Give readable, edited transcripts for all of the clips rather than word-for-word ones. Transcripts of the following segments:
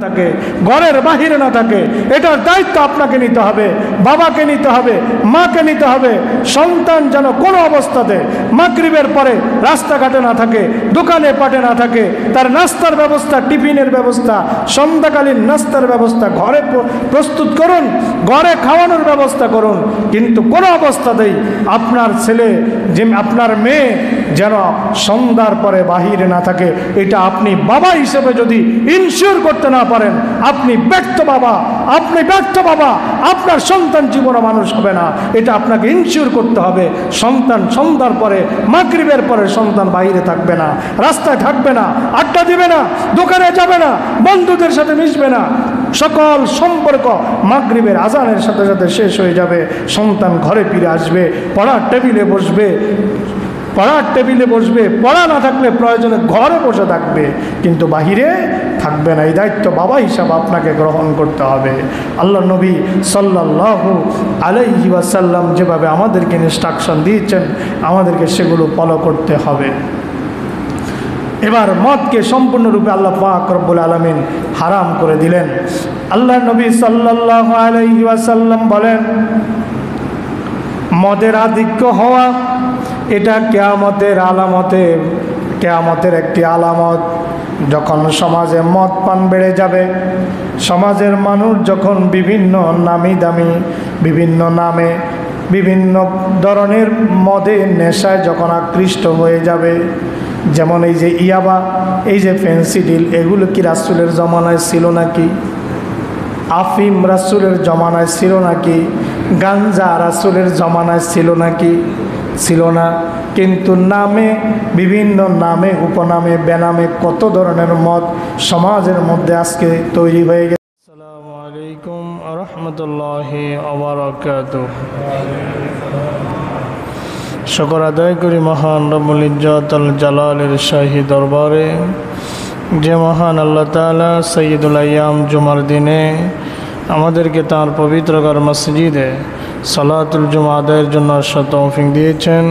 থাকে, ঘরের বাহিরে না থাকে, এটার দায়িত্ব আপনাকে নিতে হবে, বাবাকে নিতে হবে, মাকে নিতে হবে। সন্তান যেন কোনো অবস্থাতে মাগরিবের পরে রাস্তাঘাটে না থাকে, দোকানে পাটে না থাকে, তার নাস্তার ব্যবস্থা, টিফিনের ব্যবস্থা, সন্ধ্যাকালীন নাস্তার ব্যবস্থা ঘরে প্রস্তুত করুন, ঘরে খাওয়ানোর ব্যবস্থা করুন। কিন্তু কোনো অবস্থাতেই আপনার ছেলে যে আপনার মেয়ে যেন সন্ধ্যার পরে বাহিরে না থাকে, এটা আপনি বাবা হিসেবে যদি ইনশিওর করতে না পারেন, আপনি ব্যর্থ বাবা, আপনি ব্যর্থ বাবা, আপনার সন্তান জীবনে মানুষ হবে না। এটা আপনাকে ইনশিওর করতে হবে। সন্তান সন্ধ্যার পরে, মাগরিবের পরে সন্তান বাইরে থাকবে না, রাস্তায় থাকবে না, আড্ডা দিবে না, দোকানে যাবে না, বন্ধুদের সাথে মিশবে না। সকল সম্পর্ক মাগরিবের আজানের সাথে সাথে শেষ হয়ে যাবে। সন্তান ঘরে ফিরে আসবে, পড়ার টেবিলে বসবে, পড়া না থাকলে প্রয়োজনে ঘরে বসে থাকবে, কিন্তু বাহিরে থাকবে না। এই দায়িত্ব বাবা হিসাবে আপনাকে গ্রহণ করতে হবে। আল্লাহ নবী সাল্লাল্লাহু আলাইহি ওয়াসাল্লাম যেভাবে আমাদেরকে ইনস্ট্রাকশন দিয়েছেন, আমাদেরকে সেগুলো ফলো করতে হবে। এবার মদকে সম্পূর্ণরূপে আল্লাহ পাক রব্বুল আলামিন হারাম করে দিলেন। আল্লাহ নবী সাল্লাল্লাহু আলাইহি ওয়াসাল্লাম বলেন, মদের আধিক্য হওয়া এটা কিয়ামতের একটি আলামত। যখন সমাজে মদ পান বেড়ে যাবে, সমাজের মানুষ যখন বিভিন্ন নামি দামি বিভিন্ন নামে বিভিন্ন ধরনের মদের নেশায় যখন আকৃষ্ট হয়ে যাবে, যেমন এই যে ইয়াবা, এই যে ফেন্সিডিল, এগুলো কি রাসূলের জমানায় ছিল নাকি? আফিম রাসূলের জমানায় ছিল নাকি? গাঞ্জা রাসূলের জমানায় ছিল নাকি? ছিল না। কিন্তু নামে, বিভিন্ন নামে, উপনামে, বেনামে কত ধরনের মদ সমাজের মধ্যে আজকে তৈরি হয়ে গেছে। আসসালামু আলাইকুম ওয়া রাহমাতুল্লাহি ওয়া বারাকাতুহু। শুকর আদায় করি মহান রব্বুল ইজ্জতুল জালালের শাহী দরবারে, যে মহান আল্লাহ তাআলা সাইয়্যিদুল আইয়াম জুমার দিনে আমাদেরকে তাঁর পবিত্র ঘর মসজিদে সালাতুল জুমা আদায়ের জন্য তৌফিক দিয়েছেন।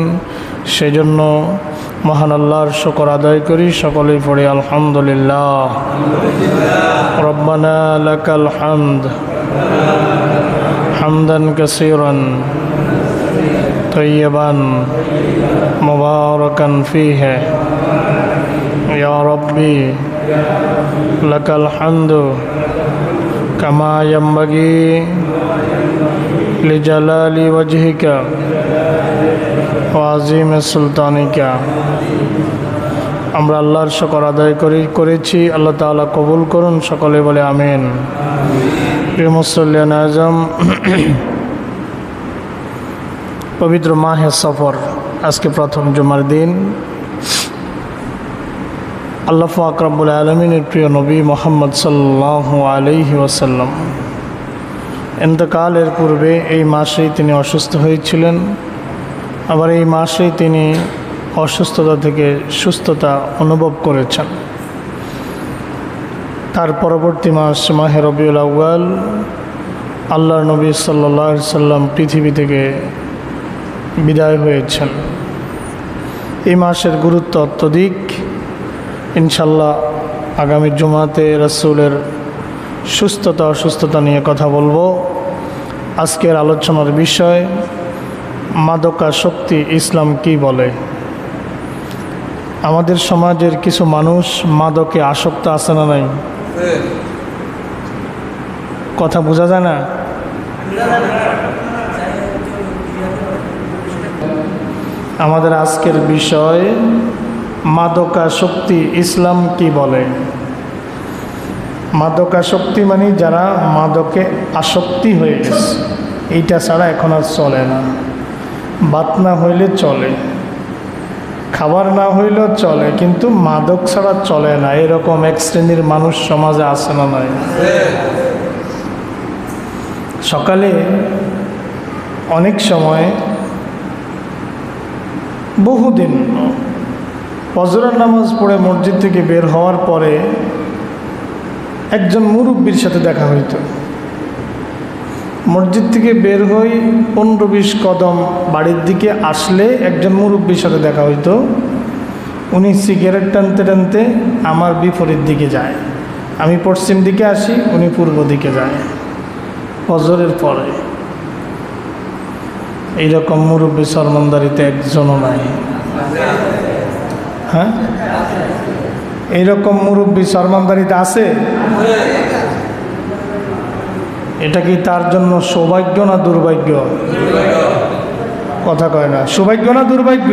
সেজন্য মহান আল্লাহর শুকর আদায় করি। সকলেই পড়ি আলহামদুলিল্লাহ। রব্বানা লাকাল হামদ হামদান কাসীরান তয়্যিবান মুবারাকান ফীহি ইয়া রাব্বি লাকাল হামদু কামা ইয়ানবাগি লিজালালি ওয়াজহিকা ওয়া আযীমি সুলতানিকা। আমরা আল্লাহর শুকর আদায় করেছি, আল্লাহ তাআলা কবুল করুন। সকলে বলে আমিন। প্রিয় মুসল্লিয়ান আযম, পবিত্র মাহে সফর, আজকে প্রথম জুমার দিন। আল্লাহ পাক রব্বুল আলামিনের প্রিয় নবী মুহাম্মদ সাল্লাল্লাহু আলাইহি ওয়াসাল্লাম ইন্তেকালের পূর্বে এই মাসেই তিনি অসুস্থ হয়েছিলেন। আবার এই মাসেই তিনি অসুস্থতা থেকে সুস্থতা অনুভব করেছেন। তার পরবর্তী মাস মাহে রবিউল আউয়াল, আল্লাহর নবী সাল্লাল্লাহু আলাইহি ওয়াসাল্লাম পৃথিবী থেকে বিদায় হয়েছেন। এই মাসের গুরুত্ব অত্যধিক। ইনশাল্লাহ আগামী জুমাতে রাসূলের সুস্থতা অসুস্থতা নিয়ে কথা বলবো। আজকের আলোচনার বিষয় মাদকাসক্তি, ইসলাম কি বলে। আমাদের সমাজের কিছু মানুষ মাদকে আসক্ত আছে না নাই? কথা বোঝা যায় না? আমাদের আজকের বিষয় মাদকাসক্তি, ইসলাম কি বলে। মাদকাসক্তি মানে যারা মাদকে আসক্তি হয়ে গেছে, এইটা ছাড়া এখন আর চলে না। ভাত না হইলে চলে, খাবার না হইলেও চলে, কিন্তু মাদক ছাড়া চলে না, এরকম এক শ্রেণীর মানুষ সমাজে আছে না নাই? সকালে অনেক সময়, বহুদিন ফজরের নামাজ পড়ে মসজিদ থেকে বের হওয়ার পরে একজন মুরব্বির সাথে দেখা হইতো। মসজিদ থেকে বের হই 15-20 কদম বাড়ির দিকে আসলে একজন মুরব্বির সাথে দেখা হইতো। উনি সিগারেট টানতে টানতে আমার বিপরীত দিকে যায়। আমি পশ্চিম দিকে আসি, উনি পূর্ব দিকে যায় ফজরের পরে। এইরকম মুরব্বী সরমন্দারিতে একজনও নাই। হ্যাঁ, এইরকম মুরব্বী সরমন্দারিতে আছে? এটা কি তার জন্য সৌভাগ্য না দুর্ভাগ্য? কথা কয় না, সৌভাগ্য না দুর্ভাগ্য?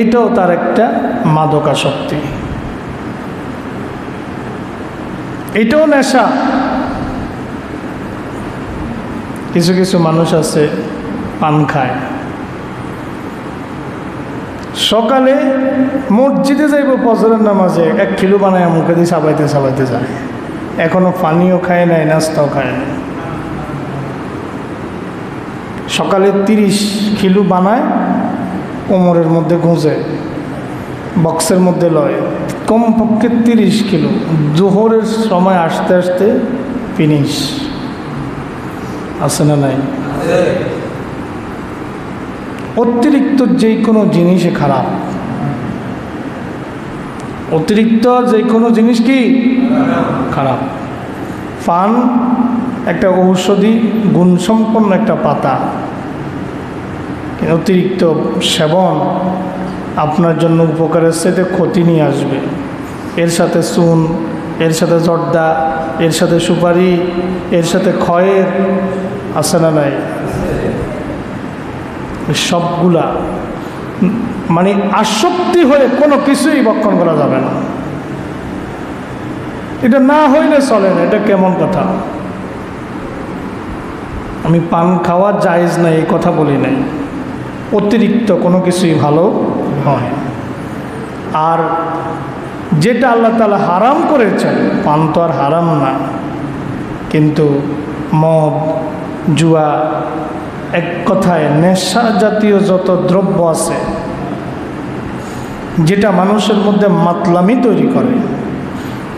এটাও তার একটা মাদকাসক্তি, এটাও নেশা। কিছু কিছু মানুষ আছে পান খায়, সকালে মসজিদে যাইব ফজরের নামাজে 1 কিলো বানায় মুখে দিয়ে চাবাইতে চাবাইতে যায়, এখনো পানিও খায় নাই, নাস্তাও খায় নাই। সকালে 30 কিলো বানায়, কোমরের মধ্যে গুঁজে, বক্সের মধ্যে লয়, কমপক্ষে 30 কিলো। জোহরের সময় আসতে আসতে ফিনিশ। আছে না নাই? অতিরিক্ত যে কোনো জিনিসই খারাপ। অতিরিক্ত যে কোনো জিনিস কি খারাপ। পান একটা ঔষধি গুণসম্পন্ন একটা পাতা, অতিরিক্ত সেবন আপনার জন্য উপকারের সাথে ক্ষতি নিয়ে আসবে। এর সাথে চুন, এর সাথে জর্দা, এর সাথে সুপারি, এর সাথে খয়ের, আছে না নাই? সবগুলা মানে আসক্তি হয়ে কোনো কিছুই ভক্ষণ করা যাবে না। এটা না হইলে চলে না, এটা কেমন কথা? আমি পান খাওয়া জায়েজ নাই এই কথা বলি নাই, অতিরিক্ত কোনো কিছুই ভালো হয়। আর যেটা আল্লাহ তাআলা হারাম করেছেন, পান তো আর হারাম না, কিন্তু মদ, জুয়া, এক কথায় নেশা জাতীয় যত দ্রব্য আছে যেটা মানুষের মধ্যে মাতলামি তৈরি করে,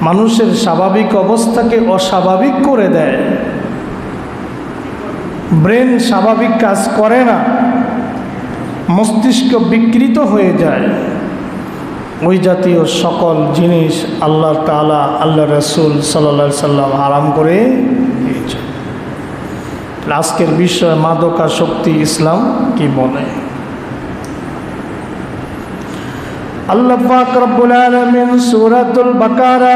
মানুষের স্বাভাবিক অবস্থাকে অস্বাভাবিক করে দেয়, ব্রেন স্বাভাবিক কাজ করে না, মস্তিষ্ক বিকৃত হয়ে যায়, ওই জাতীয় সকল জিনিস আল্লাহ তাআলা, আল্লাহ রাসূল সাল্লাল্লাহু আলাইহি সাল্লাম হারাম করে দিয়েছেন। আজকের বিষয় মাদকাসক্তি, ইসলাম কি বলে? আল্লাহ পাক রব্বুল আলামিন সূরাতুল বাকারা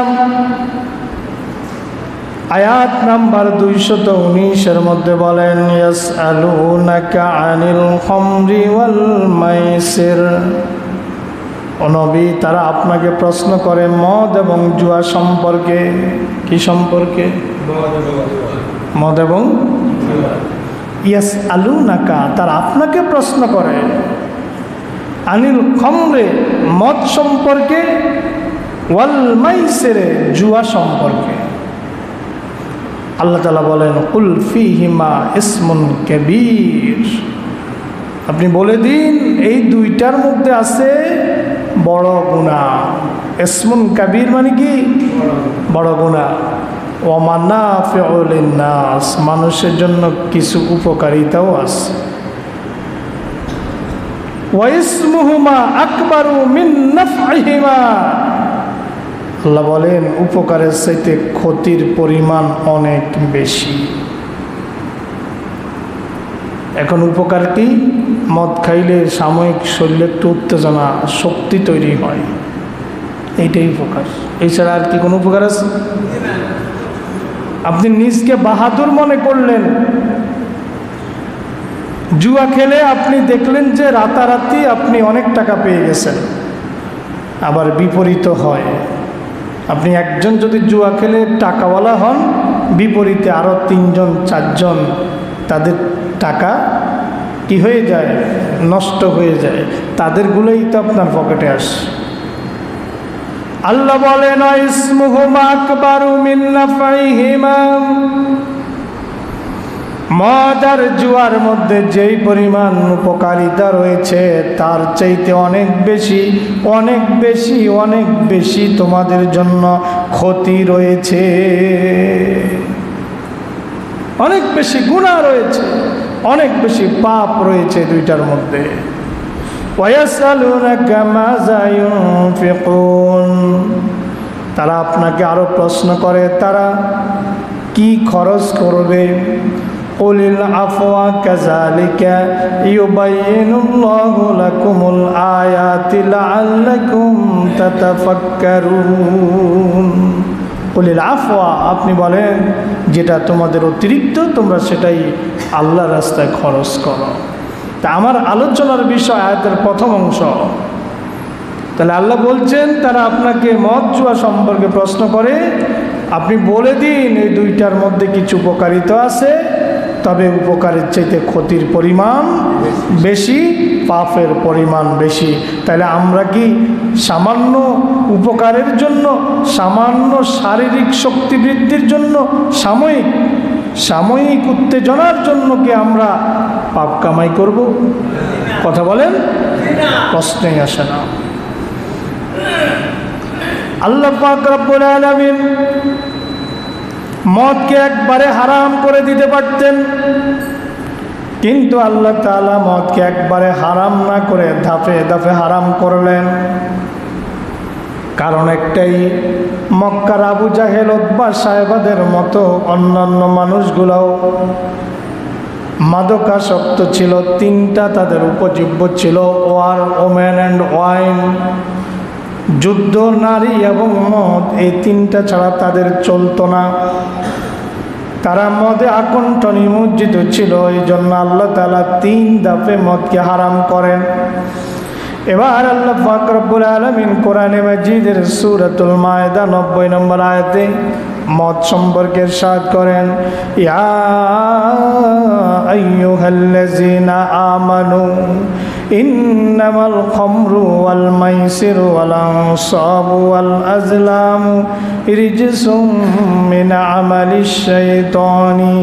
আয়াত নাম্বার 219 এর মধ্যে বলেন, ইয়াসআলুনাকা আনিল খামরি ওয়াল মাইসির। ও নবী, তারা আপনাকে প্রশ্ন করে মদ এবং জুয়া সম্পর্কে। কি সম্পর্কে? মদ এবং ইয়াসআলুনাকা, তারা আপনাকে প্রশ্ন করে আনিল খামরে, মদ সম্পর্কে, ওয়াল মাইসিরে, জুয়া সম্পর্কে। আল্লাহ তাআলা বলেন, কুল ফীহিমা ইসমুন কাবীর, আপনি বলে দিন এই দুইটার মধ্যে আছে বড় গুনাহ। ইসমুন কাবীর মানে কি? বড় গুনাহ। ওয়া মানাফিউ লিন-নাস, মানুষের জন্য কিছু উপকারিতাও আছে। ওয়া ইসমুহুমা আকবারু মিন নাফইহিমা, আল্লাহ বলেন উপকারের চাইতে ক্ষতির পরিমাণ অনেক বেশি। এখন উপকার কি? মদ খাইলে সাময়িক শরীরে একটু উত্তেজনা, শক্তি তৈরি হয়, এইটাই উপকার। এছাড়া আর কি কোনো উপকার আছে? আপনি নিজকে বাহাদুর মনে করলেন, জুয়া খেলে আপনি দেখলেন যে রাতারাতি আপনি অনেক টাকা পেয়ে গেছেন। আবার বিপরীত হয়, আপনি একজন যদি জুয়া খেলে টাকাওয়ালা হন, বিপরীতে আরও 3 জন 4 জন তাদের টাকা কি হয়ে যায়? নষ্ট হয়ে যায়, তাদেরগুলোই তো আপনার পকেটে আসে। আল্লাহ বলেন, ইসমুহুমা আকবারু মিন নাফইহিমা, মদ আর জুয়ার মধ্যে যেই পরিমাণ উপকারিতা রয়েছে তার চাইতে অনেক বেশি, অনেক বেশি, অনেক বেশি তোমাদের জন্য ক্ষতি রয়েছে, অনেক বেশি গুনাহ রয়েছে, অনেক বেশি পাপ রয়েছে দুইটার মধ্যে। ওয়ায়াসআলুনাকা মাযা ইউনফিকুন, তারা আপনাকে আরো প্রশ্ন করে তারা কি খরচ করবে। কুলিল আফওয়া কাযালিকা ইউবাইয়িনুল্লাহু লাকুমুল আয়াতি লাআল্লাকুম তাতাফাক্কারুন। কুলিল আফওয়া, আপনি বলেন যেটা তোমাদের অতিরিক্ত তোমরা সেটাই আল্লাহর রাস্তায় খরচ করো। তা আমার আলোচনার বিষয় আয়াতের প্রথম অংশ। তাহলে আল্লাহ বলছেন তারা আপনাকে মদ জুয়া সম্পর্কে প্রশ্ন করে, আপনি বলে দিন এই দুইটার মধ্যে কিছু উপকারিতা আছে, তবে উপকারের চাইতে ক্ষতির পরিমাণ বেশি, পাপের পরিমাণ বেশি। তাহলে আমরা কি সামান্য উপকারের জন্য, সামান্য শারীরিক শক্তি বৃদ্ধির জন্য, সাময়িক উত্তেজনার জন্য কি আমরা পাপ কামাই করব? কথা বলেন, প্রশ্নই আসে না। আল্লাহ পাক রব্বুল আলামিন মদকে একবারে হারাম করে দিতে পারতেন, কিন্তু আল্লাহ তাআলা মদকে একবারে হারাম না করে ধাপে ধাপে হারাম করলেন। কারণ একটাই, মক্কার আবু জাহেল, উতবা, সাহেবাদের মতো অন্যান্য মানুষগুলোও মাদকাসক্ত ছিল। তিনটা তাদের উপজীব্য ছিল, ওয়ার, ওমেন অ্যান্ড ওয়াইন, যুদ্ধ, নারী এবং মদ। এই তিনটা ছাড়া তাদের চলতো না। তারা মদে আকণ্ঠ নিমজ্জিত ছিল। এই জন্য আল্লাহ তাআলা 3 ধাপে মদকে হারাম করেন। এবার আল্লাহ পাক রব্বুল আলামিন কোরআনে মাজিদের সূরাতুল মায়েদা 90 নম্বর আয়াতে মদ সম্পর্কে ইরশাদ করেন, ইয়া আইয়ুহাল্লাযীনা আমানু ইন্নামাল খামরু ওয়াল মাইসিরু ওয়াল আনসাবু ওয়াল আজলামু রিজসুম মিন আমালিশ শাইতানি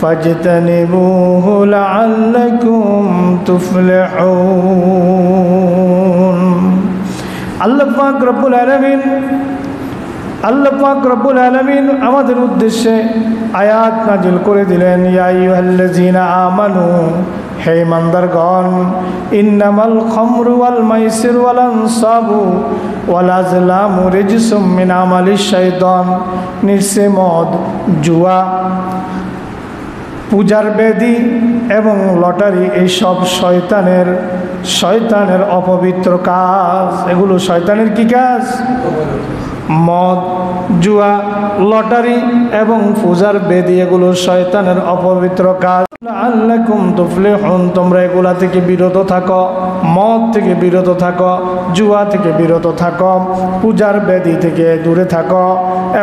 ফাজতানিবুহু লাআল্লাকুম তুফলিহুন। আল্লাহ পাক রব্বুল আলামিন আমাদের উদ্দেশ্যে আয়াত নাজিল করে দিলেন, ইয়া আইয়ুহাল্লাযীনা আমানু, হে ইমানদারগণ, ইন্নামাল খামরু ওয়াল মাইসিরু ওয়াল আনসাবু ওয়াল আজলামু রিজসুম মিন আমালিশ শাইতান, নিশ্চয় মদ, জুয়া, পূজার বেদি এবং লটারি এইসব শয়তানের অপবিত্র কাজ। এগুলো শয়তানের কি কাজ? মদ, জুয়া, লটারি এবং পূজার বেদি, এগুলো শয়তানের অপবিত্র কাজ। লাআল্লাকুম তুফলিহুন, তোমরা এগুলা থেকে বিরত থাকো, মদ থেকে বিরত থাকো, জুয়া থেকে বিরত থাকো, পূজার বেদি থেকে দূরে থাকো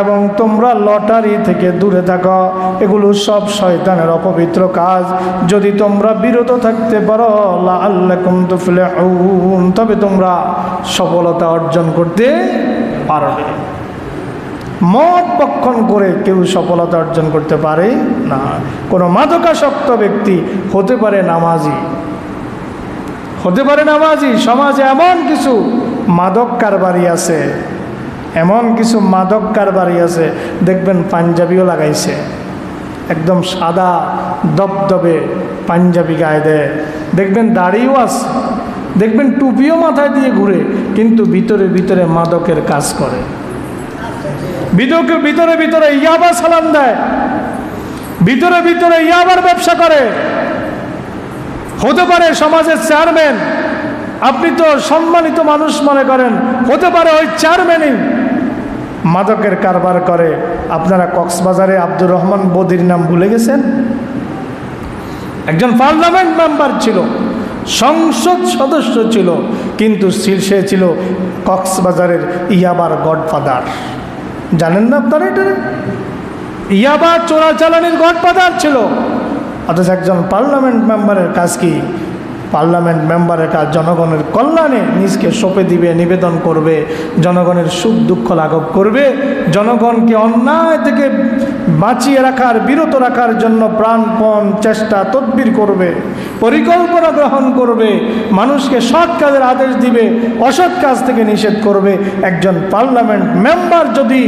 এবং তোমরা লটারি থেকে দূরে থাকো। এগুলো সব শয়তানের অপবিত্র কাজ। যদি তোমরা বিরত থাকতে পারো, লাআল্লাকুম তুফলিহুন, তবে তোমরা সফলতা অর্জন করতে পারবে। মদ ভক্ষণ করে কেউ সফলতা অর্জন করতে পারে না। কোনো মাদকাসক্ত ব্যক্তি হতে পারে নামাজি, সমাজে এমন কিছু মাদক কারবারি আছে, দেখবেন পাঞ্জাবিও লাগাইছে, একদম সাদা দবদবে পাঞ্জাবি গায়ে দেয়, দেখবেন দাড়িও আছে, দেখবেন টুপিও মাথায় দিয়ে ঘুরে, কিন্তু ভিতরে ভিতরে মাদকের কাজ করে। ভিতরে ইয়াবা সালাম দেয়, ভিতরে ভিতরে ইয়াবার ব্যবসা করে। হতে পারে সমাজের চেয়ারম্যান, আপনি তো সম্মানিত মানুষ মনে করেন, হতে পারে ওই চেয়ারম্যানই মাদকের কারবার করে। আপনারা কক্সবাজারে আব্দুর রহমান বদির নাম ভুলে গেছেন? একজন পার্লামেন্ট মেম্বার ছিল, সংসদ সদস্য ছিল, কিন্তু সে ছিল কক্সবাজারের ইয়াবার গডফাদার। জানেন না আপনারা? এটা ইয়াবা চোরাচালানির গডফাদার ছিল। অথচ একজন পার্লামেন্ট মেম্বারের কাজ কি? পার্লামেন্ট মেম্বারের কাজ জনগণের কল্যাণে নিজকে সঁপে দিবে, নিবেদন করবে, জনগণের সুখ দুঃখ লাঘব করবে, জনগণকে অন্যায় থেকে বাঁচিয়ে রাখার, বিরত রাখার জন্য প্রাণপণ চেষ্টা তদবির করবে, পরিকল্পনা গ্রহণ করবে, মানুষকে সৎ কাজের আদেশ দিবে, অসৎ কাজ থেকে নিষেধ করবে। একজন পার্লামেন্ট মেম্বার যদি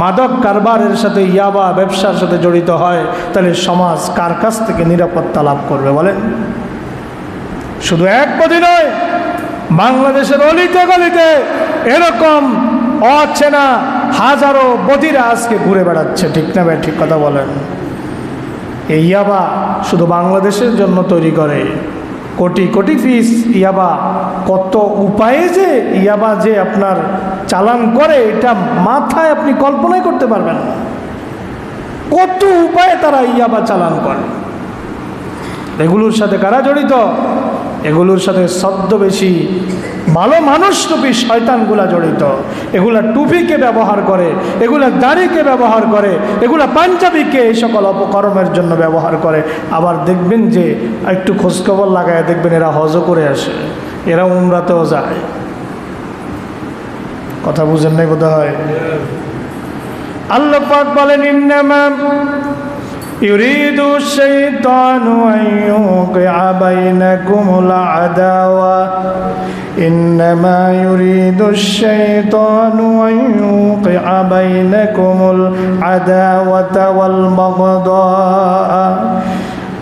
মাদক কারবারের সাথে, ইয়াবা ব্যবসার সাথে জড়িত হয়, তাহলে সমাজ কার কাছ থেকে নিরাপত্তা লাভ করবে বলেন? শুধু এক পদই নয়, বাংলাদেশের অলিতে গলিতে এরকম অচেনা হাজারো বদিরা আজকে ঘুরে বেড়াচ্ছে। ঠিক না ভাই? ঠিক কথা বলেন। এই ইয়াবা শুধু বাংলাদেশের জন্য তৈরি করে, কোটি কোটি পিস ইয়াবা, কত উপায়ে যে ইয়াবা যে আপনার চালান করে, এটা মাথায় আপনি কল্পনাই করতে পারবেন না। কত উপায়ে তারা ইয়াবা চালান করে। এগুলোর সাথে কারা জড়িত? এগুলোর সাথে ছদ্মবেশী ভালো মানুষরূপী শয়তানগুলা জড়িত। এগুলা টুপিকে ব্যবহার করে, এগুলা দাড়িকে ব্যবহার করে, এগুলা পাঞ্জাবিকে এই সকল অপকর্মের জন্য ব্যবহার করে। আবার দেখবেন যে একটু খোঁজখবর লাগায় দেখবেন এরা হজও করে আসে, এরা উমরাতেও যায়। কথা বুঝেন নাই বোধ হয়। আল্লাহ পাক বলেন, ইন্নামা ইউরিদু শাইতানু আন ইউকিআ বাইনাকুমুল আদাওয়া ইন্নামা ইউরিদু শাইতানু আন ইউকিআ বাইনাকুমুল আদাওয়াতা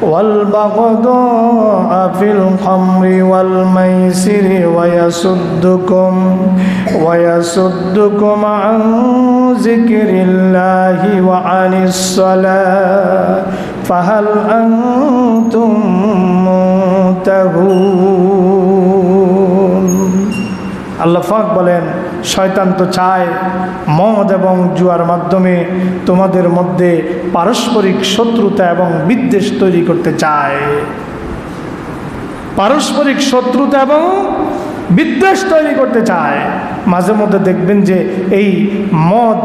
ওয়াল বাগদা ফিল খামরি ওয়াল মাইসিরি ওয়ায়াসুদ্দুকুম আন যিকরিল্লাহি ওয়া আনিস সালাহ ফাহাল আনতুম মুনতাহুন। আল্লাহ পাক বলেন, শয়তান তো চায় মদ এবং জুয়ার মাধ্যমে তোমাদের মধ্যে পারস্পরিক শত্রুতা এবং বিদ্বেষ তৈরি করতে চায়। পারস্পরিক শত্রুতা এবং বিদ্বেষ তৈরি করতে চায়। মাঝে মধ্যে দেখবেন যে এই মদ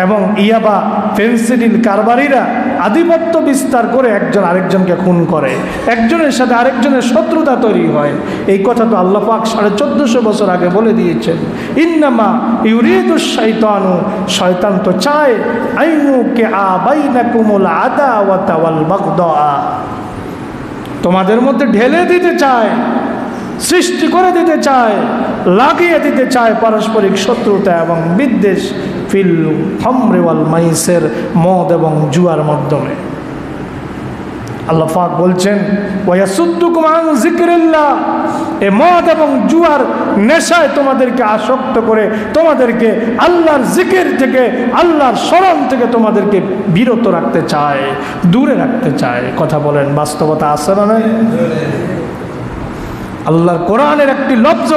এবং ইয়াবা ফেন্সিডিল কারবারিরা আধিপত্য বিস্তার করে একজন আরেকজনকে খুন করে, একজনের সাথে আরেকজনের শত্রুতা তৈরি হয়। এই কথা তো আল্লাহ পাক 1450 বছর আগে বলে দিয়েছেন। ইন্নামা ইউরিদুশ শাইতানু, শয়তান তো চায় আইয়ুকিআ বাইনাকুমুল আদাওয়াতা ওয়াল বাগদা, তোমাদের মধ্যে ঢেলে দিতে চায়, সৃষ্টি করে দিতে চায়, লাগিয়ে দিতে চায় পারস্পরিক শত্রুতা এবং বিদ্বেষ ফিল খামরি ওয়াল মাইসির, মদ এবং জুয়ার মাধ্যমে। আল্লাহ পাক বলছেন, ওয়ায়াসুদ্দুকুম আন যিকরিল্লাহ, এই মদ এবং জুয়ার নেশায় তোমাদেরকে আসক্ত করে তোমাদেরকে আল্লাহর জিকির থেকে, আল্লাহর স্মরণ থেকে তোমাদেরকে বিরত রাখতে চায়, দূরে রাখতে চায়। কথা বলেন, বাস্তবতা আছে না নাই? আল্লাহর কোরআনের একটি লফজ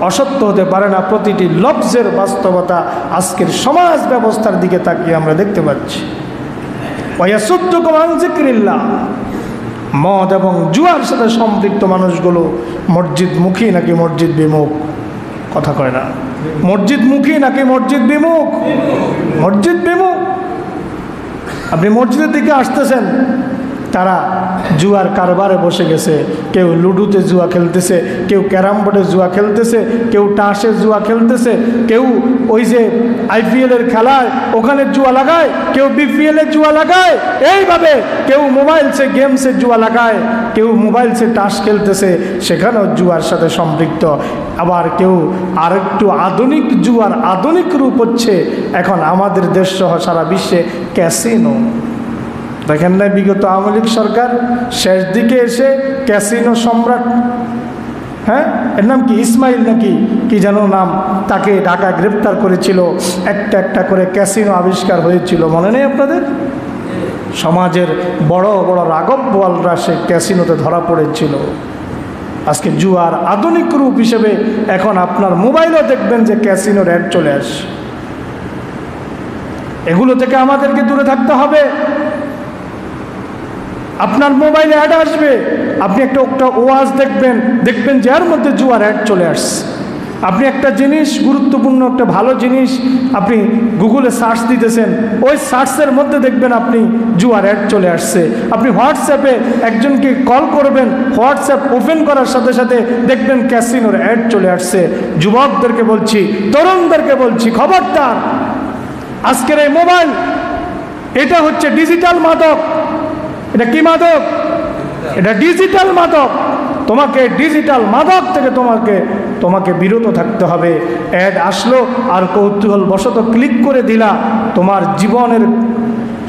অসত্য হতে পারে না। প্রতিটি লফজের বাস্তবতা আজকের সমাজ ব্যবস্থার দিকে তাকিয়ে আমরা দেখতে পাচ্ছি। ওয়ায়াসুদ্দুকুম আন যিকরিল্লাহ, মদ এবং জুয়ার সাথে সম্পৃক্ত মানুষগুলো মসজিদমুখী নাকি মসজিদ বিমুখ? কথা কয় না। মসজিদমুখী নাকি মসজিদ বিমুখ? মসজিদ বিমুখ। আপনি মসজিদের দিকে আসতেছেন, তারা জুয়ার কারবারে বসে গেছে। কেউ লুডুতে জুয়া খেলতেছে, কেউ ক্যারাম বোর্ডে জুয়া খেলতেছে, কেউ টাসে জুয়া খেলতেছে, কেউ ওই যে IPL-এর খেলায় ওখানে জুয়া লাগায়, কেউ BPL-এ জুয়া লাগায়। এইভাবে কেউ মোবাইলসে গেমসে জুয়া লাগায়, কেউ মোবাইলসে টাস খেলতেছে, সেখানেও জুয়ার সাথে সম্পৃক্ত। আবার কেউ আরেকটু আধুনিক জুয়ার আধুনিক রূপ হচ্ছে এখন আমাদের দেশ সহ সারা বিশ্বে ক্যাসিনো। দেখেন না, বিগত আওয়ামী লীগ সরকার শেষ দিকে এসে ক্যাসিনো সম্রাট, হ্যাঁ এর নাম কি ইসমাইল নাকি কি যেন নাম, তাকে ঢাকা গ্রেপ্তার করেছিল। একটা একটা করে ক্যাসিনো আবিষ্কার হয়েছিল, মনে নেই আপনাদের? সমাজের বড় বড় রাঘব বোয়ালরা সে ক্যাসিনোতে ধরা পড়েছিল। আজকে জুয়ার আধুনিক রূপ হিসেবে এখন আপনার মোবাইলও দেখবেন যে ক্যাসিনোর অ্যাড চলে আসে। এগুলো থেকে আমাদেরকে দূরে থাকতে হবে। আপনার মোবাইলে অ্যাড আসবে, আপনি একটা ওয়াজ দেখবেন যে এর মধ্যে জুয়ার অ্যাড চলে আসছে। আপনি একটা জিনিস গুরুত্বপূর্ণ, একটা ভালো জিনিস আপনি গুগলে সার্চ দিতেছেন, ওই সার্চের মধ্যে দেখবেন আপনি জুয়ার অ্যাড চলে আসছে। আপনি হোয়াটসঅ্যাপে একজনকে কল করবেন, হোয়াটসঅ্যাপ ওপেন করার সাথে সাথে দেখবেন ক্যাসিনোর অ্যাড চলে আসছে। যুবকদেরকে বলছি, তরুণদেরকে বলছি, খবরদার, আজকের এই মোবাইল এটা হচ্ছে ডিজিটাল মাদক। এটা কি মাদক? এটা ডিজিটাল মাদক। তোমাকে ডিজিটাল মাদক থেকে তোমাকে বিরত থাকতে হবে। অ্যাড আসলো আর কৌতূহল বশত ক্লিক করে দিলা, তোমার জীবনের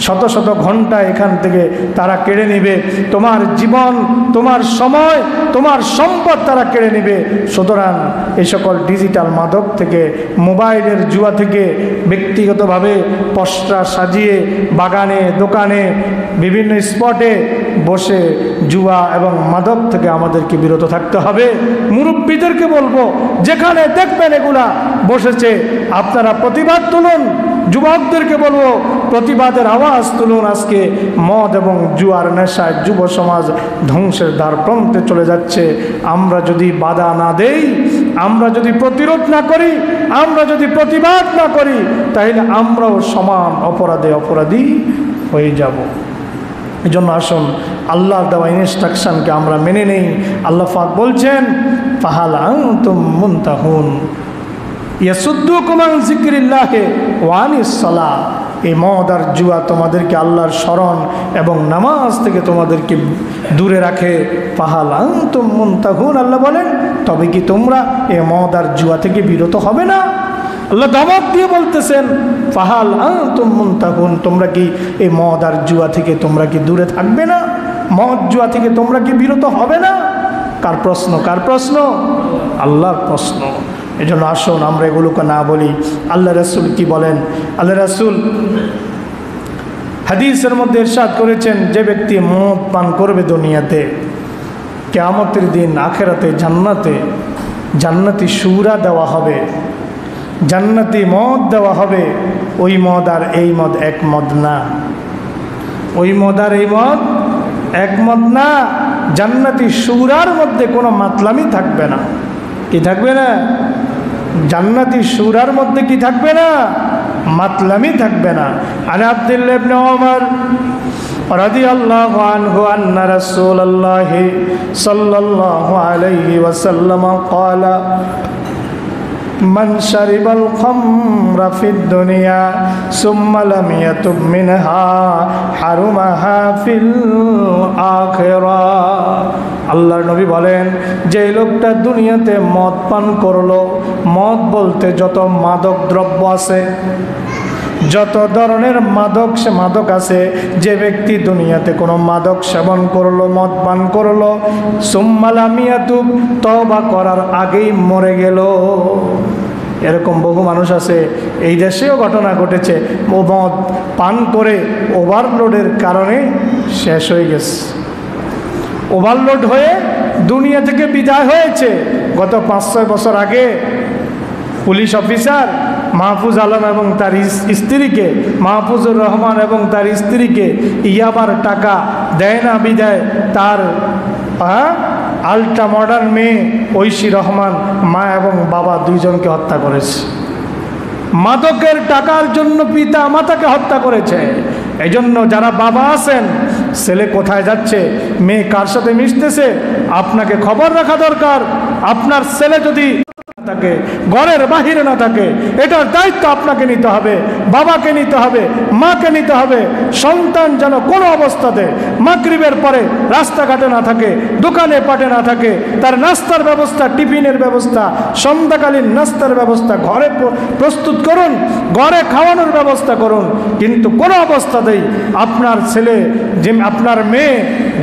শত শত ঘন্টা এখান থেকে তারা কেড়ে নেবে, তোমার জীবন, তোমার সময়, তোমার সম্পদ তারা কেড়ে নেবে। সুতরাং এই সকল ডিজিটাল মাদক থেকে, মোবাইলের জুয়া থেকে, ব্যক্তিগতভাবে পসরা সাজিয়ে বাগানে, দোকানে, বিভিন্ন স্পটে বসে জুয়া এবং মাদক থেকে আমাদেরকে বিরত থাকতে হবে। মুরব্বীদেরকে বলবো, যেখানে দেখবেন এগুলা বসেছে আপনারা প্রতিবাদ তুলুন। যুবকদেরকে বলবো, প্রতিবাদের আওয়াজ তুলুন। আজকে মদ এবং জুয়ার নেশায় যুব সমাজ ধ্বংসের দ্বার প্রান্তে চলে যাচ্ছে। আমরা যদি বাধা না দেই, আমরা যদি প্রতিরোধ না করি, আমরা যদি প্রতিবাদ না করি, তাহলে আমরাও সমান অপরাধী হয়ে যাব। এই জন্য আসুন আল্লাহর দেওয়া ইনস্ট্রাকশনকে আমরা মেনে নেই। আল্লাহ পাক বলছেন, ফাহাল আনতুম মুনতাহুন ইয়াসুদ্দুকুম আন যিকরিল্লাহি ওয়া আনিস সালাহ। এই মদ আর জুয়া তোমাদেরকে আল্লাহর স্মরণ এবং নামাজ থেকে তোমাদেরকে দূরে রাখে। ফাহাল আনতুম মুনতাহুন, আল্লাহ বলেন, তবে কি তোমরা এই মদ আর জুয়া থেকে বিরত হবে না? আল্লাহ ধমক দিয়ে বলতেছেন, ফাহাল আনতুম মুনতাহুন, তোমরা কি এই মদ আর জুয়া থেকে তোমরা কি দূরে থাকবে না? মদ জুয়া থেকে তোমরা কি বিরত হবে না? কার প্রশ্ন? কার প্রশ্ন? আল্লাহর প্রশ্ন। এই জন্য আসুন আমরা এগুলোকে না বলি। আল্লাহ রাসূল কি বলেন? আল্লাহ রাসূল হাদিসের মধ্যে ইরশাদ করেছেন, যে ব্যক্তি মদ পান করবে দুনিয়াতে, কিয়ামতের দিন আখিরাতে জান্নাতি সুরা দেওয়া হবে, জান্নাতি মদ দেওয়া হবে। ওই মদ আর এই মদ এক মদ না, ওই মদ আর এই মদ এক মদ না। জান্নাতি সুরার মধ্যে কোনো মাতলামি থাকবে না। কি থাকবে না? জান্নাতি সুরার মধ্যে কি থাকবে না? মাতলামি থাকবে না। আন আব্দুল্লাহ ইবনে ওমর রাদিয়াল্লাহু আনহু আন্না রাসূলুল্লাহি সাল্লাল্লাহু আলাইহি ওয়াসাল্লাম ক্বালা মান শারিবাল খামরা ফিদ দুনিয়া সুম্মা লাম ইয়াতুব মিনহা হারুমাহা ফিল আখিরাহ। আল্লাহর নবী বলেন, যে লোকটা দুনিয়াতে মদ পান করলো, মদ বলতে যত মাদক দ্রব্য আছে, যত ধরনের মাদক আছে, যে ব্যক্তি দুনিয়াতে কোনো মাদক সেবন করলো, মদ পান করলো, সুম্মা লাম ইয়াতুব, তওবা করার আগেই মরে গেল। এরকম বহু মানুষ আছে, এই দেশেও ঘটনা ঘটেছে, ও মদ পান করে ওভারলোডের কারণে শেষ হয়ে গেছে, ওভারলোড হয়ে দুনিয়া থেকে বিদায় হয়েছে। গত 5-6 বছর আগে পুলিশ অফিসার মাহফুজ আলম এবং তার স্ত্রীকে, মাহফুজুর রহমান এবং তার স্ত্রীকে ইয়াবার টাকা দেয় না বিদায় তার আলট্রা মডার্ন মেয়ে ঐশী রহমান মা এবং বাবা দুইজনকে হত্যা করেছে। মাদকের টাকার জন্য পিতা মাতাকে হত্যা করেছে। এই জন্য যারা বাবা আছেন, ছেলে কোথায় যাচ্ছে, মেয়ে কার সাথে মিশতেছে, আপনাকে খবর রাখা দরকার। আপনার ছেলে যদি থাকে, ঘরের বাহিরে না থাকে, এটার দায়িত্ব আপনাকে নিতে হবে, বাবাকে নিতে হবে, মাকে নিতে হবে। সন্তান যেন কোনো অবস্থাতে মাগরিবের পরে রাস্তাঘাটে না থাকে, দোকানে পাটে না থাকে। তার নাস্তার ব্যবস্থা, টিফিনের ব্যবস্থা, সন্ধ্যাকালীন নাস্তার ব্যবস্থা ঘরে প্রস্তুত করুন, ঘরে খাওয়ানোর ব্যবস্থা করুন। কিন্তু কোনো অবস্থাতেই আপনার ছেলে, যে আপনার মেয়ে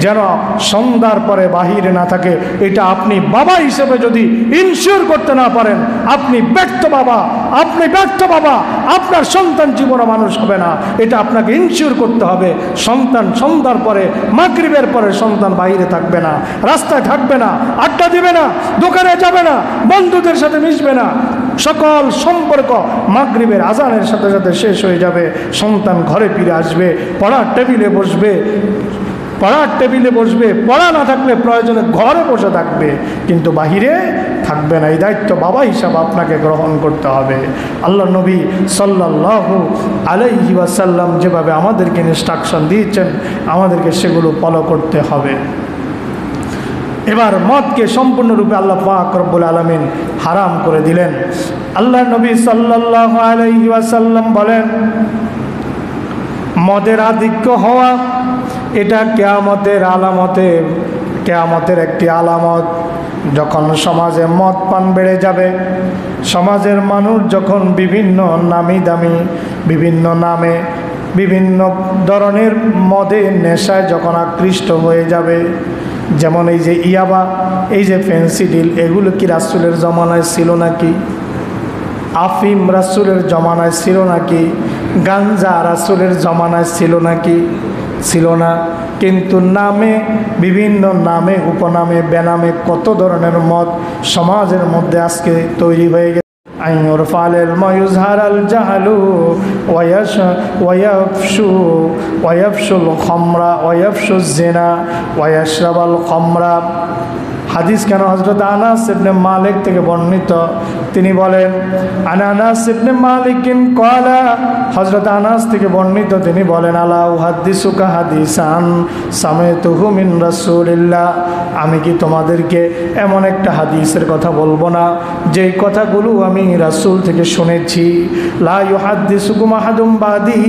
যেন সন্ধ্যার পরে বাহিরে না থাকে। এটা আপনি বাবা হিসেবে যদি ইনশিওর করতে না পারেন, আপনি ব্যর্থ বাবা, আপনি ব্যর্থ বাবা। আপনার সন্তান জীবনে মানুষ হবে না, এটা আপনাকে ইনশিওর করতে হবে। সন্তান সন্ধ্যার পরে, মাগরিবের পরে সন্তান বাইরে থাকবে না, রাস্তায় থাকবে না, আড্ডা দিবে না, দোকানে যাবে না, বন্ধুদের সাথে মিশবে না। সকল সম্পর্ক মাগরিবের আজানের সাথে সাথে শেষ হয়ে যাবে। সন্তান ঘরে ফিরে আসবে, পড়ার টেবিলে বসবে, পড়া না থাকলে প্রয়োজনে ঘরে বসে থাকবে, কিন্তু বাহিরে থাকবে না। এই দায়িত্ব বাবা হিসাবে আপনাকে গ্রহণ করতে হবে। আল্লাহ নবী সাল্লাল্লাহু আলাইহি ওয়াসাল্লাম যেভাবে আমাদেরকে ইনস্ট্রাকশন দিয়েছেন, আমাদেরকে সেগুলো ফলো করতে হবে। এবার মদকে সম্পূর্ণরূপে আল্লাহ পাক রব্বুল আলামিন হারাম করে দিলেন। আল্লাহ নবী সাল্লাল্লাহু আলাইহি ওয়াসাল্লাম বলেন, মদের আধিক্য হওয়া এটা কিয়ামতের একটি আলামত। যখন সমাজে মদ পান বেড়ে যাবে, সমাজের মানুষ যখন বিভিন্ন নামি দামি বিভিন্ন নামে বিভিন্ন ধরনের মদে নেশায় যখন আকৃষ্ট হয়ে যাবে, যেমন এই যে ইয়াবা, এই যে ফেন্সিডিল, এগুলো কি রাসূলের জমানায় ছিল নাকি? আফিম রাসূলের জমানায় ছিল নাকি? গাঞ্জা রাসূলের জমানায় ছিল নাকি? ছিল না। কিন্তু নামে, বিভিন্ন নামে, উপনামে, বেনামে কত ধরনের মদ সমাজের মধ্যে আজকে তৈরি হয়ে গেছে। আইনুর ফালেল ময়ুজহারাল জাহালু ওয়ায়াফশুল খমরা ওয়ায়াফশুজ জিনা ওয়ায়াশরাবাল খমরা। হাদিস কেন? হযরত আনাস ইবনে মালিক থেকে বর্ণিত, তিনি বলেন আনাস ইবনে মালিকিন ক্বালা, হযরত আনাস থেকে বর্ণিত, তিনি বলেন আলা উহাদ্দিসুকা হাদিসান সামাইতুহু মিন রাসূলিল্লাহ, আমি কি তোমাদেরকে এমন একটা হাদিসের কথা বলবো না যেই কথাগুলো আমি রাসূল থেকে শুনেছি। লা ইউহাদ্দিসুকুম আহাদুম বাদি,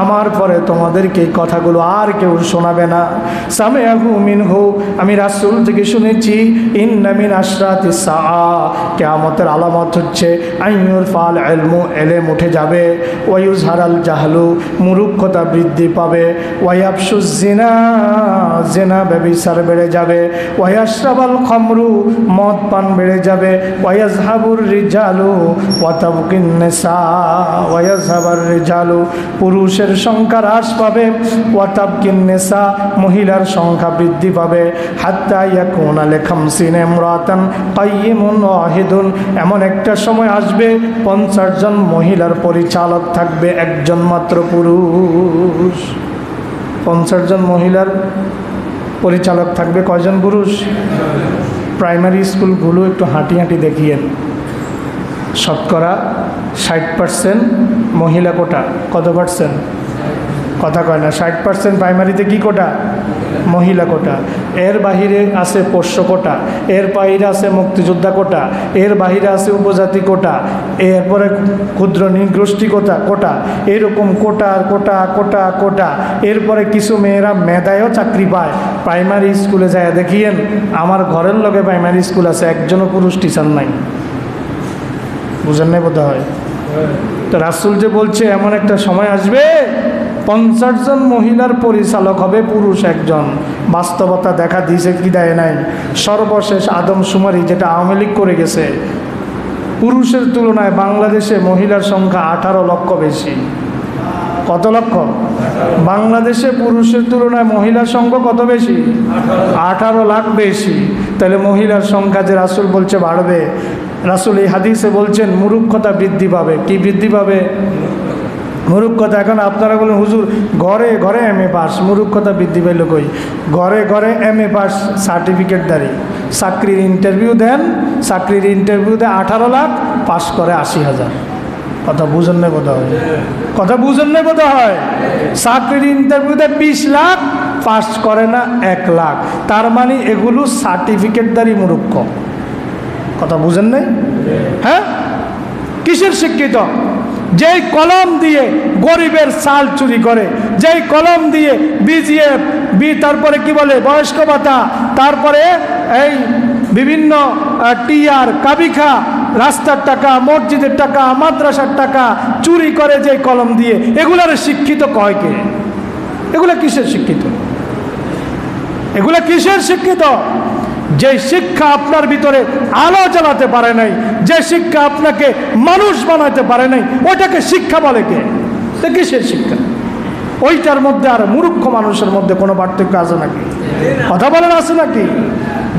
আমার পরে তোমাদেরকে এই কথাগুলো আর কেউ শোনাবে না। সামিআহু মিনহু, আমি রাসূল থেকে শুনেছি। ইন্না মিন আশরাতিস সাআ, কিয়ামতের আলামত হচ্ছে আইনুর ফাল ইলমু, ইলম উঠে যাবে, ওয়ায়ুজহারাল জাহলু, মূর্খতা বৃদ্ধি পাবে, ওয়ায়াফশুজ জিনা, জিনা ব্যভিচার বেড়ে যাবে, ওয়ায়াশরাবাল খমরু, মদ পান বেড়ে যাবে, ওয়ায়াজহাবুর রিজালু ওয়াতাবকিন নিসা, ওয়ায়াজহাবার রিজালু, পুরুষের সংখ্যা হ্রাস পাবে, ওয়াতাবকিন নিসা, মহিলার সংখ্যা বৃদ্ধি পাবে, হাত্তা ইয়াকুনা লিখামসিনা ইমরাতান কাইয়িমুন ওয়াহিদুন, এমন একটা সময় আসবে 50 জন মহিলার পরিচালক থাকবে, একজন মাত্র পুরুষ। 50 জন মহিলার পরিচালক থাকবে, কয়জন পুরুষ? প্রাইমারি স্কুলগুলো একটু হাঁটি হাঁটি দেখিয়েন, শতকরা 60% মহিলা কোটা। কত পার্সেন্ট? কথা কয় না। 60% প্রাইমারিতে কি কোটা? মহিলা কোটা। এর বাহিরে আছে পোষ্য কোটা, এর বাহিরে আছে মুক্তিযোদ্ধা কোটা, এর বাহিরে আছে উপজাতি কোটা, এরপরে ক্ষুদ্র নৃগোষ্ঠী কোটা, এরকম কোটা কোটা কোটা কোটা। এরপরে কিছু মেয়েরা মেধায়ও চাকরি পায়। প্রাইমারি স্কুলে যায় দেখিয়েন, আমার ঘরের লগে প্রাইমারি স্কুল আছে, একজনও পুরুষ টিচার নাই। বুঝেন নাই বোধ হয়? তো রাসূল যে বলছে এমন একটা সময় আসবে 50 জন মহিলার পরিচালক হবে, পুরুষ একজন। বাস্তবতা দেখা দিয়েছে কি দেয় নাই? সর্বশেষ আদমশুমারি যেটা আওয়ামী লীগ করে গেছে, পুরুষের তুলনায় বাংলাদেশে মহিলার সংখ্যা 18 লক্ষ বেশি। কত লক্ষ? বাংলাদেশে পুরুষের তুলনায় মহিলার সংখ্যা কত বেশি? 18 লাখ বেশি। তাহলে মহিলার সংখ্যা যে রাসূল বলছে বাড়বে, রাসূল এই হাদিসে বলছেন মূর্খতা বৃদ্ধি পাবে। কি বৃদ্ধি পাবে? মূর্খতা। এখন আপনারা বলেন হুজুর ঘরে ঘরে MA পাস, মূর্খতা বৃদ্ধি পেল কই? ঘরে ঘরে MA পাস সার্টিফিকেটদারি, চাকরির ইন্টারভিউ দেন, চাকরির ইন্টারভিউতে 18 লাখ, পাস করে 80,000। কথা বুঝেন না বোধ হয়? কথা বুঝেন না বোধ হয়? চাকরির ইন্টারভিউতে 20 লাখ, পাস করে না 1 লাখ। তার মানে এগুলো সার্টিফিকেটদারি মূর্খ। কথা বুঝেন নাই? হ্যাঁ, কিসের শিক্ষিত? যেই কলম দিয়ে গরিবের চাল চুরি করে, যেই কলম দিয়ে BGF, তারপরে কি বলে বয়স্ক ভাতা, তারপরে এই বিভিন্ন টিআর, কাবিখা, রাস্তার টাকা, মসজিদের টাকা, মাদ্রাসার টাকা চুরি করে যে কলম দিয়ে, এগুলার শিক্ষিত কয় কে? এগুলা কিসের শিক্ষিত? এগুলা কিসের শিক্ষিত? যে শিক্ষা আপনার ভিতরে আলো জ্বালাতে পারে নাই, যে শিক্ষা আপনাকে মানুষ বানাতে পারে নাই, ওটাকে শিক্ষা বলে কে? কিসের শিক্ষা? ওইটার মধ্যে আর মূর্খ মানুষের মধ্যে কোনো পার্থক্য আছে নাকি? কথা বলেন, আছে নাকি?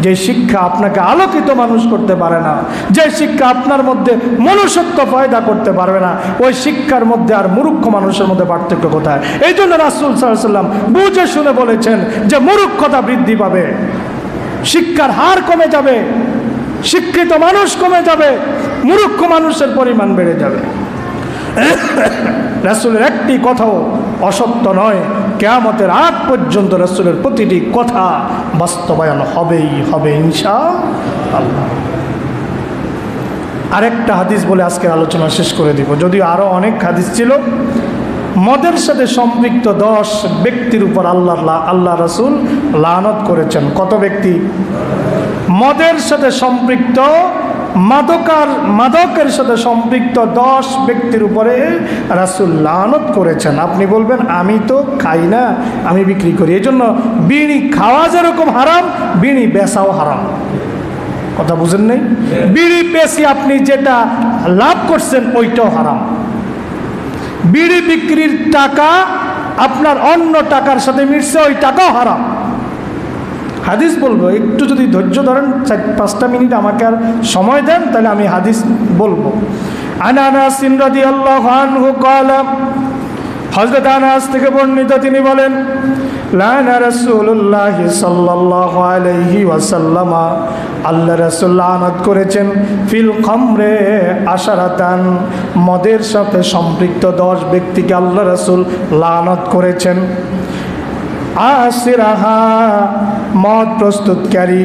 যে শিক্ষা আপনাকে আলোকিত মানুষ করতে পারে না, যে শিক্ষা আপনার মধ্যে মনুষ্যত্ব পয়দা করতে পারবে না, ওই শিক্ষার মধ্যে আর মূর্খ মানুষের মধ্যে পার্থক্য কোথায়? এই জন্য রাসূল সাল্লাল্লাহু আলাইহি ওয়াসাল্লাম বুঝে শুনে বলেছেন যে মূর্খতা বৃদ্ধি পাবে, শিক্ষার হার কমে যাবে, শিক্ষিত মানুষ কমে যাবে, মূর্খ মানুষের পরিমাণ বেড়ে যাবে। রাসূলের একটি কথাও অসত্য নয়। কিয়ামতের আগ পর্যন্ত রাসূলের প্রতিটি কথা বাস্তবায়ন হবেই হবে ইনশাআল্লাহ। আরেকটা হাদিস বলে আজকের আলোচনা শেষ করে দিব, যদিও আরো অনেক হাদিস ছিল। মদের সাথে সম্পৃক্ত 10 ব্যক্তির উপর আল্লাহ রাসূল লানত করেছেন। কত ব্যক্তি? মদের সাথে সম্পৃক্ত মাদকের সাথে সম্পৃক্ত 10 ব্যক্তির উপরে রাসূল লানত করেছেন। আপনি বলবেন আমি তো খাই না, আমি বিক্রি করি। এই জন্য বিড়ি খাওয়া যেরকম হারাম, বিড়ি বেচাও হারাম। কথা বুঝেন নাই? বিড়ি বেশি আপনি যেটা লাভ করছেন ওইটাও হারাম। বিড়ি বিক্রির টাকা আপনার অন্য টাকার সাথে মিশছে, ওই টাকাও হারাম। হাদিস বলবো, একটু যদি ধৈর্য ধরেন 4-5টা মিনিট আমাকে আর সময় দেন, তাহলে আমি হাদিস বলবো। আন আনাস রাদিয়াল্লাহু আনহু ক্বালা, হযরত আনাস থেকে বর্ণিত, তিনি বলেন, লানা রাসূলুল্লাহ সাল্লাল্লাহু আলাইহি ওয়াসাল্লাম, আল্লাহ রাসূল লানত করেছেন, ফিল খামরে আশারাতান, মদের সাথে সম্পৃক্ত 10 ব্যক্তিকে আল্লাহ রাসূল লানত করেছেন। আসিরাহা, মদ প্রস্তুতকারী,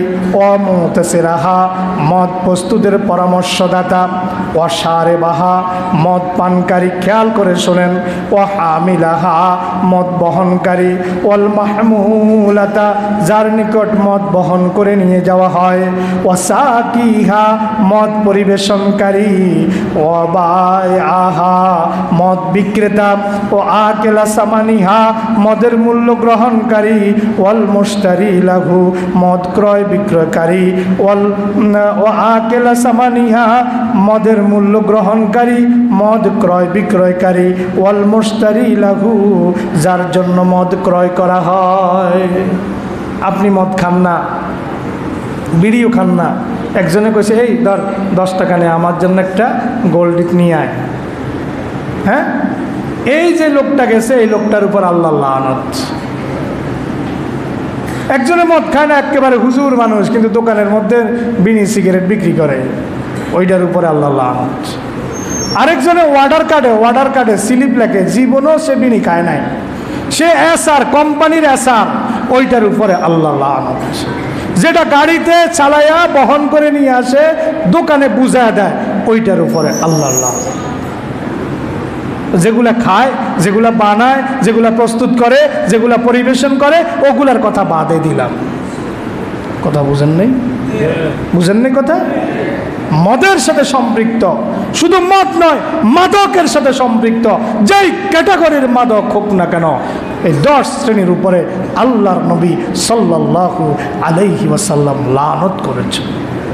অমুতাসিরাহা, মদ প্রস্তুতের পরামর্শদাতা, অসারেবাহা, মদ পানকারী, খেয়াল করে শোনেন, ও হামিলাহা, মদ বহনকারী, ওয়াল মাহমুলাতা, যার নিকট মদ বহন করে নিয়ে যাওয়া হয়, ওয়াসাকিহা, মদ পরিবেশনকারী, ওয়াবাইআহা, মদ বিক্রেতা, ও আকেলা সামানিহা, মদের মূল্য গ্রহণকারী, ওয়াল মুশতারি লাহু, মদ ক্রয় বিক্রয়কারী, ও আকেলা সামানিহা, মদের মূল্য গ্রহণকারী, মদ ক্রয় বিক্রয়কারী, ওয়াল মুশতারি লাহু, যার জন্য মদ ক্রয় করা হয়। আপনি মদ খান না, বিড়িও খান না, একজনে কইছে, এই ধর 10 টাকা নে, আমার জন্য একটা গোল্ড নিয়ে আয়। হ্যাঁ, এই যে লোকটা গেছে, এই লোকটার উপর আল্লাহ লানত। একজনে মদ খায় না, একেবারে হুজুর মানুষ, কিন্তু দোকানের মধ্যে বিড়ি সিগারেট বিক্রি করে, ওইটার উপরে আল্লাহ লানত। আরেকজনে ওয়ার্ডার কার্ডে স্লিপ লেখে, জীবনও সে বিড়ি খায় নাই, সে এসআর কোম্পানির এসআর, ওইটার উপরে আল্লাহ লানত। যেটা গাড়িতে চালায়া বহন করে নিয়ে আসে, দোকানে বুঝায় দেয়, ওইটার উপরে আল্লাহ লানত। যেগুলা খায়, যেগুলা বানায়, যেগুলা প্রস্তুত করে, যেগুলা পরিবেশন করে, ওগুলার কথা বাদে দিলাম। কথা বুঝেন নাই? বুঝেন নাই কথা? মদের সাথে সম্পৃক্ত, শুধু মদ নয়, মাদকের সাথে সম্পৃক্ত যেই ক্যাটাগরির মাদক হোক না কেন, এই 10 শ্রেণীর উপরে আল্লাহর নবী সাল্লাল্লাহু আলাইহি ওয়াসাল্লাম লানত করেছেন,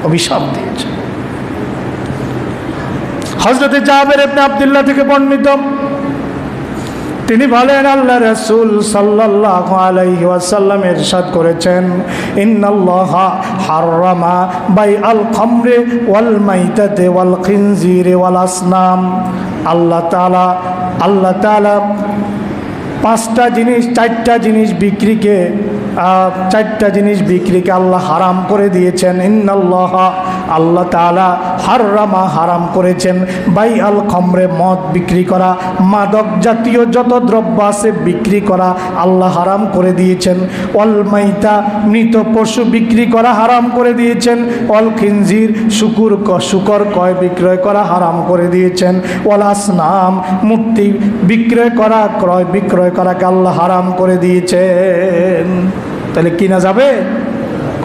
অভিশাপ দিয়েছেন। হযরত জাবের ইবনে আব্দুল্লাহ থেকে বর্ণিত, তিনি বলেন, আল্লাহ রাসূল সাল্লাল্লাহু আলাইহি ওয়াসাল্লাম ইরশাদ করেছেন, ইন্নাল্লাহা হাররামা বাইআল খামরি ওয়াল মাইতাতি ওয়াল খিনজিরি ওয়াল আসনাম। আল্লাহ তাআলা 4টা জিনিস বিক্রিকে আল্লাহ হারাম করে দিয়েছেন। ইন্নাল্লাহা, আল্লাহ তাআলা হাররামা, হারাম করেছেন, বাইআল খামরে, মদ বিক্রি করা, মাদক জাতীয় যত দ্রব্য আছে বিক্রি করা আল্লাহ হারাম করে দিয়েছেন। ওয়াল মাইতা, মৃত পশু বিক্রি করা হারাম করে দিয়েছেন। ওয়াল খিনজির, শুকর ক্রয় বিক্রয় করা হারাম করে দিয়েছেন। ওয়াল আসনাম, মূর্তি বিক্রয় করা, ক্রয় বিক্রয় করাকে আল্লাহ হারাম করে দিয়েছেন। তাহলে কিনা যাবে?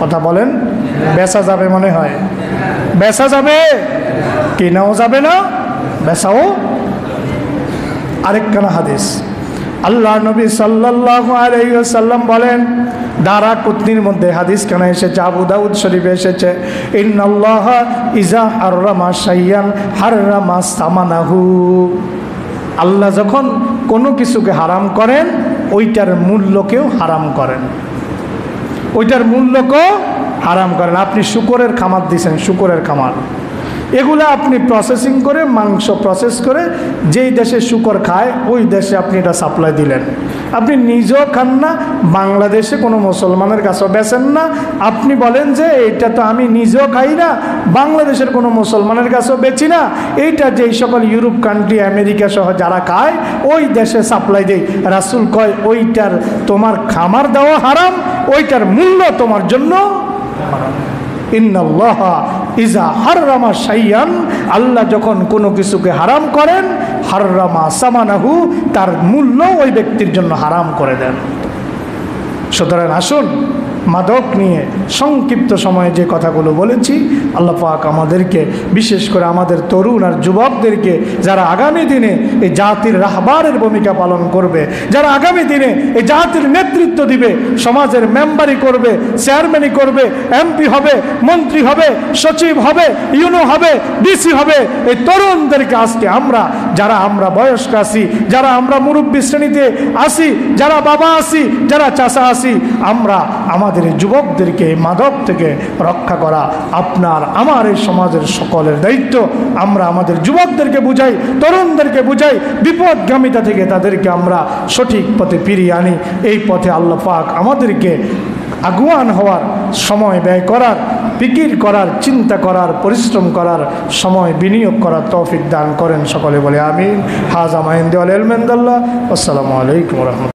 কথা বলেন, বেচা যাবে? মনে হয় বেচা যাবে, কিনাও যাবে না, বেচাও। আরেকখানা হাদিস, আল্লাহ নবী সাল্লাল্লাহু আলাইহি ওয়াসাল্লাম বলেন, দারাকুতনির মধ্যে হাদিস কেন এসেছে, আবু দাউদ শরীফে এসেছে, ইন্নাল্লাহা ইজা হাররামা শাইয়ান হাররামা সামানাহু। আল্লাহ যখন কোনো কিছুকে হারাম করেন, ওইটার মূল্যকেও হারাম করেন, ওইটার মূল্যকেও হারাম করেন। আপনি শুকরের খামার দিয়েছেন, শুকরের খামার, এগুলা আপনি প্রসেসিং করে, মাংস প্রসেস করে যেই দেশে শুকর খায় ওই দেশে আপনি এটা সাপ্লাই দিলেন। আপনি নিজেও খান না, বাংলাদেশে কোনো মুসলমানের কাছেও বেচেন না। আপনি বলেন যে এইটা তো আমি নিজেও খাই না, বাংলাদেশের কোনো মুসলমানের কাছেও বেচি না, এইটা যেই সকল ইউরোপ কান্ট্রি, আমেরিকা সহ যারা খায় ওই দেশে সাপ্লাই দেয়। রাসূল কয়, ওইটার তোমার খামার দেওয়া হারাম, ওইটার মূল্য তোমার জন্য হারাম। ইন্নাল্লাহা ইজা হাররামা শাইয়ান, আল্লাহ যখন কোনো কিছুকে হারাম করেন, হাররামা সামানাহু, তার মূল্য ওই ব্যক্তির জন্য হারাম করে দেন। সুতরাং আসুন, মাদক নিয়ে সংক্ষিপ্ত সময়ে যে কথাগুলো বলেছি, আল্লাহ পাক আমাদেরকে, বিশেষ করে আমাদের তরুণ আর যুবকদেরকে, যারা আগামী দিনে এই জাতির রাহবারের ভূমিকা পালন করবে, যারা আগামী দিনে এই জাতির নেতৃত্ব দিবে, সমাজের মেম্বারি করবে, চেয়ারম্যানই করবে, এমপি হবে, মন্ত্রী হবে, সচিব হবে, ইউনো হবে, ডিসি হবে, এই তরুণদেরকে আজকে যারা আমরা বয়স্ক আছি, যারা আমরা মুরব্বী শ্রেণীতে আসি, যারা বাবা আসি, যারা চাচা আসি, আমাদের এই যুবকদেরকে মাদক থেকে রক্ষা করা আপনার আমার এই সমাজের সকলের দায়িত্ব। আমরা আমাদের যুবকদেরকে বুঝাই, তরুণদেরকে বুঝাই, বিপদগামিতা থেকে তাদেরকে আমরা সঠিক পথে ফিরিয়ে আনি। এই পথে আল্লাহ পাক আমাদেরকে আগুয়ান হওয়ার, সময় ব্যয় করার, ফিকির করার, চিন্তা করার, পরিশ্রম করার, সময় বিনিয়োগ করার তৌফিক দান করেন। সকলে বলে আমিন। হাজা মাহিন্দি আল ইলম ইনদাল্লাহ। আসসালামু আলাইকুম ওয়া রাহমাতুল্লাহ।